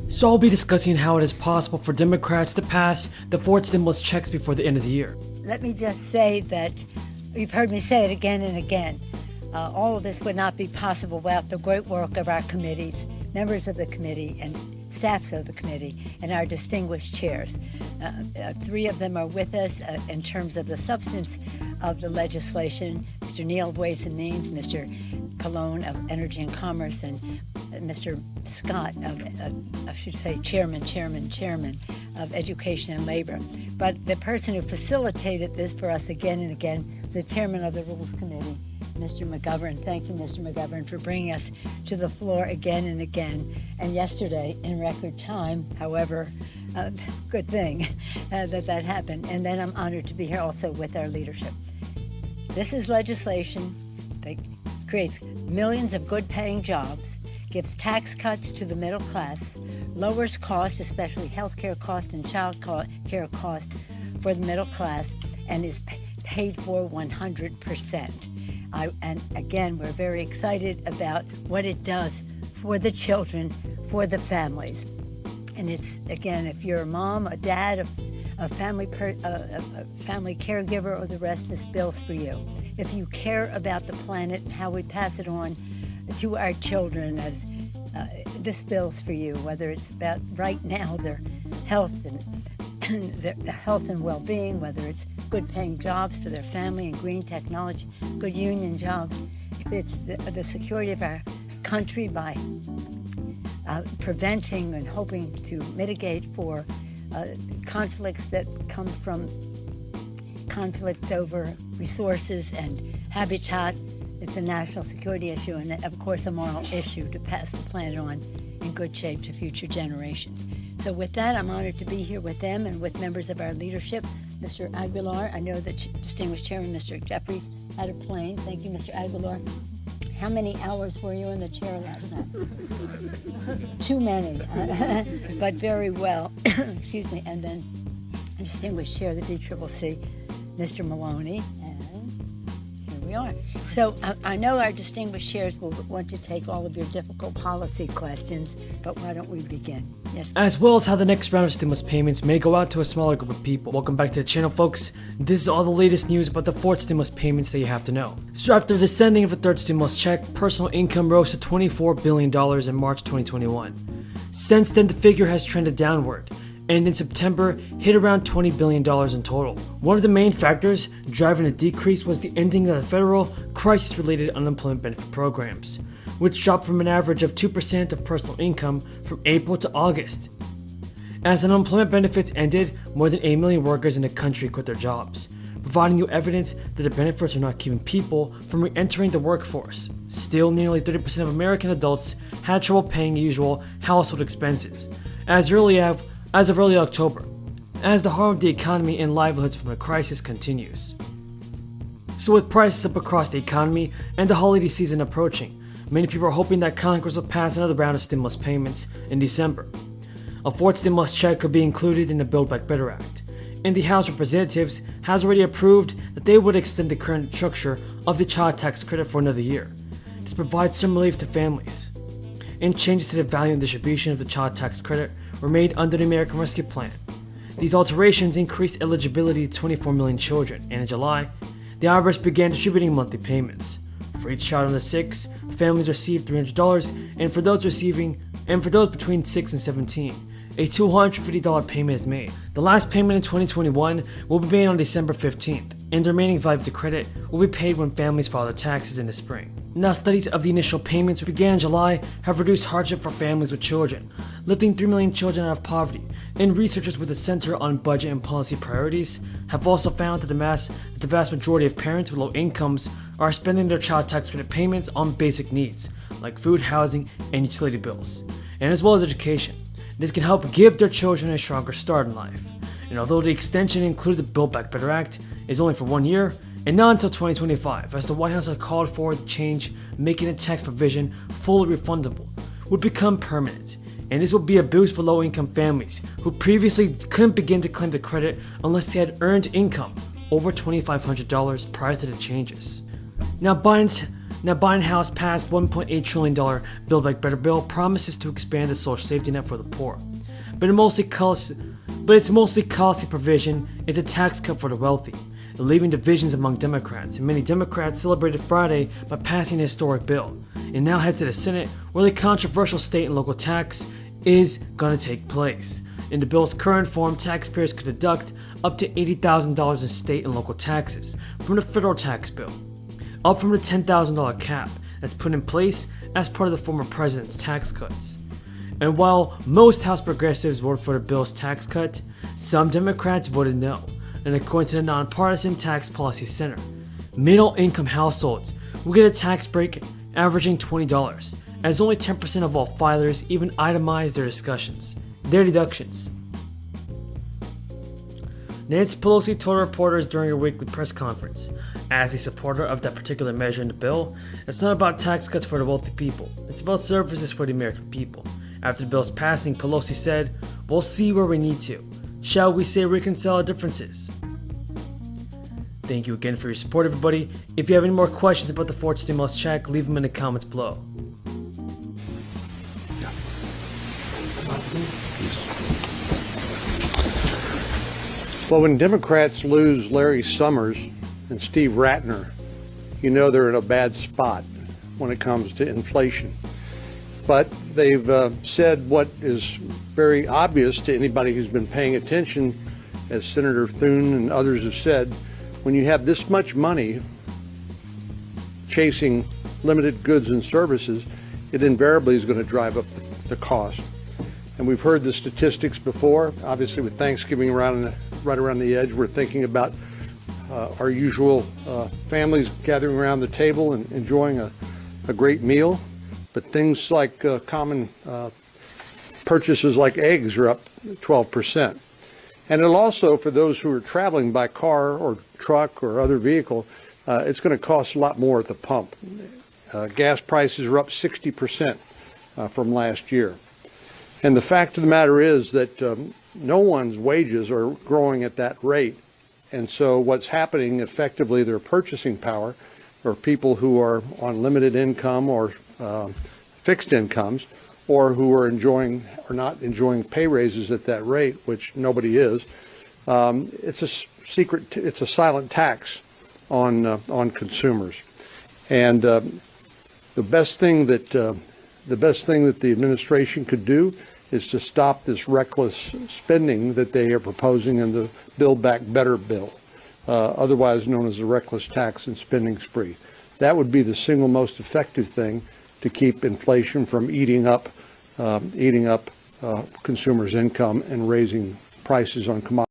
So I'll be discussing how it is possible for Democrats to pass the fourth stimulus checks before the end of the year. Let me just say that you've heard me say it again and again. All of this would not be possible without the great work of our committees, members of the committee, and staffs of the committee, and our distinguished chairs. Three of them are with us in terms of the substance of the legislation. Mr. Neal of Ways and Means, Mr. Colon of Energy and Commerce, and Mr. Scott of, Chairman of Education and Labor. But the person who facilitated this for us again and again was the Chairman of the Rules Committee, Mr. McGovern. Thank you, Mr. McGovern, for bringing us to the floor again and again. And yesterday, in record time, however, good thing that happened. And then I'm honored to be here also with our leadership. This is legislation that creates millions of good-paying jobs, gives tax cuts to the middle class, lowers costs, especially health care costs and child care costs for the middle class, and is paid for 100%. And again, we're very excited about what it does for the children, for the families. And it's, again, if you're a mom, a dad, a family caregiver, or the rest, this bill's for you. If you care about the planet and how we pass it on to our children, this bill's for you. Whether it's about right now their health and their health and well-being, whether it's good-paying jobs for their family and green technology, good union jobs, if it's the security of our country by preventing and hoping to mitigate for conflicts that come from conflict over resources and habitat. It's a national security issue and, of course, a moral issue to pass the planet on in good shape to future generations. So with that, I'm honored to be here with them and with members of our leadership. Mr. Aguilar, I know that distinguished Chairman Mr. Jeffries had a plane. Thank you, Mr. Aguilar. How many hours were you in the chair last night? Too many, but very well. Excuse me. And then distinguished Chair of the DCCC, Mr. Maloney. We are. So I know our distinguished chairs will want to take all of your difficult policy questions, but why don't we begin? Yes. As well as how the next round of stimulus payments may go out to a smaller group of people. Welcome back to the channel, folks. This is all the latest news about the fourth stimulus payments that you have to know. So after the sending of the third stimulus check, personal income rose to $24 billion in March 2021. Since then, the figure has trended downward, and in September hit around $20 billion in total. One of the main factors driving the decrease was the ending of the federal crisis-related unemployment benefit programs, which dropped from an average of 2% of personal income from April to August. As unemployment benefits ended, more than 8 million workers in the country quit their jobs, providing new evidence that the benefits are not keeping people from re-entering the workforce. Still, nearly 30% of American adults had trouble paying usual household expenses, as of early October, as the harm of the economy and livelihoods from the crisis continues. So with prices up across the economy and the holiday season approaching, many people are hoping that Congress will pass another round of stimulus payments in December. A fourth stimulus check could be included in the Build Back Better Act, and the House of Representatives has already approved that they would extend the current structure of the child tax credit for another year. This provides some relief to families. And changes to the value and distribution of the child tax credit were made under the American Rescue Plan. These alterations increased eligibility to 24 million children, and in July, the IRS began distributing monthly payments. For each child under 6, families received $300, and for those between 6 and 17, a $250 payment is made. The last payment in 2021 will be made on December 15th, and the remaining value of the credit will be paid when families file their taxes in the spring. Now, studies of the initial payments, which began in July, have reduced hardship for families with children, lifting 3 million children out of poverty. And researchers with the Center on Budget and Policy Priorities have also found that the vast majority of parents with low incomes are spending their child tax credit payments on basic needs, like food, housing, and utility bills, and as well as education. This can help give their children a stronger start in life. And although the extension included the Build Back Better Act is only for 1 year, and not until 2025, as the White House had called for the change making the tax provision fully refundable, would become permanent. And this will be a boost for low-income families who previously couldn't begin to claim the credit unless they had earned income over $2,500 prior to the changes. Now, Biden's Now, Biden House passed $1.8 trillion Build Back Better bill promises to expand the social safety net for the poor. But it's mostly costly provision. It's a tax cut for the wealthy, leaving divisions among Democrats. And many Democrats celebrated Friday by passing a historic bill, and now heads to the Senate, where the controversial state and local tax is going to take place. In the bill's current form, taxpayers could deduct up to $80,000 in state and local taxes from the federal tax bill, up from the $10,000 cap that's put in place as part of the former president's tax cuts. And while most House progressives voted for the bill's tax cut, some Democrats voted no. And according to the Nonpartisan Tax Policy Center, middle-income households will get a tax break averaging $20, as only 10% of all filers even itemize their deductions. Nancy Pelosi told reporters during her weekly press conference, as a supporter of that particular measure in the bill, it's not about tax cuts for the wealthy people, it's about services for the American people. After the bill's passing, Pelosi said, "We'll see where we need to. Shall we say reconcile our differences?" Thank you again for your support, everybody. If you have any more questions about the fourth stimulus check, leave them in the comments below. Well, when Democrats lose Larry Summers and Steve Rattner, you know they're in a bad spot when it comes to inflation. But they've said what is very obvious to anybody who's been paying attention, as Senator Thune and others have said. When you have this much money chasing limited goods and services, it invariably is going to drive up the cost. And we've heard the statistics before. Obviously, with Thanksgiving right around the edge, we're thinking about our usual families gathering around the table and enjoying a great meal. But things like common purchases like eggs are up 12%. And it'll also, for those who are traveling by car or truck or other vehicle, it's going to cost a lot more at the pump. Gas prices are up 60% from last year. And the fact of the matter is that no one's wages are growing at that rate. And so what's happening, effectively, their purchasing power, or people who are on limited income or fixed incomes, or who are not enjoying pay raises at that rate, which nobody is, it's a silent tax on consumers. And the best thing that the administration could do is to stop this reckless spending that they are proposing in the Build Back Better bill, otherwise known as the reckless tax and spending spree. That would be the single most effective thing to keep inflation from eating up consumers' income and raising prices on commodities.